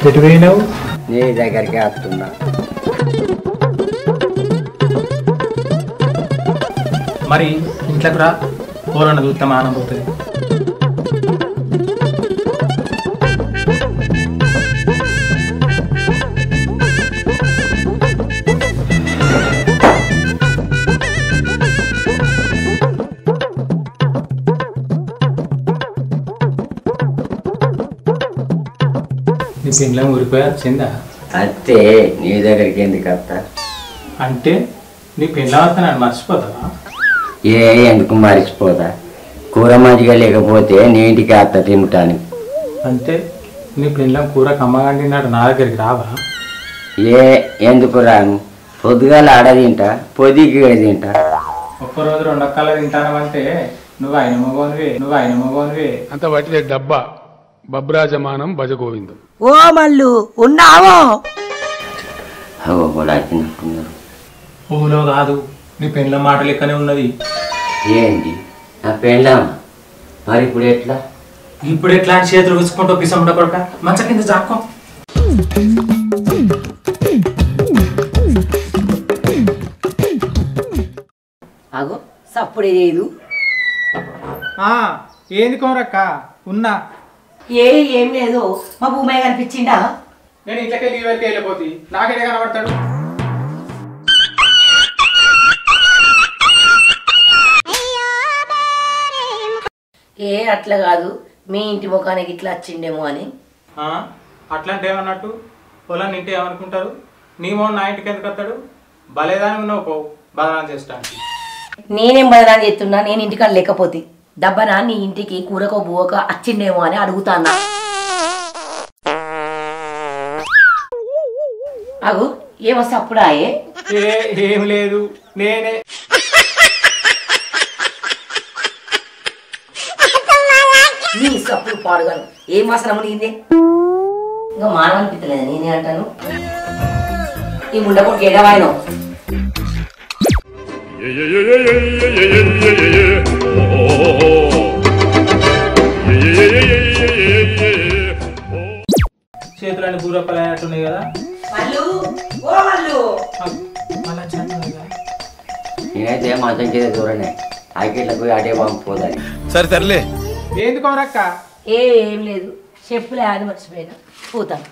ఎటు పోయినావు? నీ దగ్గరికి వస్తున్నా. మరి ఇంట్లోకి రా, పోరన్న చూస్తే మానం పోతుంది. నీ పిల్లలు ఊరిపోయి వచ్చిందా? అత్తే నీ దగ్గరికి ఎందుకు వస్తా? అంటే నీ పిల్ల వస్తా నన్ను మర్చిపోతావా? ఎందుకు మర్చిపోతా? కూర మంచిగా లేకపోతే నీ ఇంటికి వస్తా తింటాను. అంటే నీ పిల్ల కూర కమ్మగండినాడు నా దగ్గరికి రావా? ఎందుకు రాను? పొద్దుగాల ఆడ తింటా, పొద్దుకి తింటా. ఒక్కరోజు 2 ఒక్కలు తింటానంటే నువ్వు ఆయన మగోనివే. అంత బట్టి డబ్బా బబ్రాజమానం భజగోవిందం. ఓ మల్లు ఉన్నావో? కూడా తిన్నట్టున్నారు. ఊలో కాదు, నీ పెళ్ళ మాట లెక్కనే ఉన్నది. ఏంటి నా పెళ్ళామా? మరి ఇప్పుడు ఎట్లా? ఇప్పుడు ఎట్లా చేతులు వేసుకుంటూ పిసం ఉండకూడక మంచ కింద జాక్కో. అగో సప్పుడే చేయదు. ఏంది కోరక్క? ఉన్నా. ఏం లేదు. మా భూమయ్య కనిపించిండా? నేను ఇంట్లోకి వరకు వెళ్ళిపోతే నాకెడే కనబడతాడు. అట్లా కాదు, మీ ఇంటి ముఖానికి ఇట్లా వచ్చిండేమో అని. అట్లాంటి ఏమన్నట్టు? పొలం ఇంటి ఏమనుకుంటారు? నీ మోహన్ నా ఇంటికి ఎందుకు వస్తాడు? భలేదాని ఉన్నావు పో బదనాలు చేస్తానికి. నేనేం బదనాలు చేస్తున్నా? నేను ఇంటికాడ లేకపోతే దబ్బనా నీ ఇంటికి కూరకో బువ్వకో వచ్చిండేమో అని అడుగుతాన్నా. అగు ఏమొస్తా అప్పుడా? ఏం లేదు, నేనే. నీ సప్పుడు పాడుగాను ఏం అవసరము నీదే? ఇంకా మానవ అనిపించలేదు. నేనే అంటాను ఈ ముండకొడుకు ఎడవాయను. చేతులని బూరప్పలు అయినట్టున్నాయి కదా. నేనైతే మంచం కింద దూరనే ఆకిట్లకు పోయి అటే పంపిపోదని. సరే తరలే. ఏంది కోరక్క? ఏం లేదు, చెప్పులే అది మర్చిపోయినా పోతాను.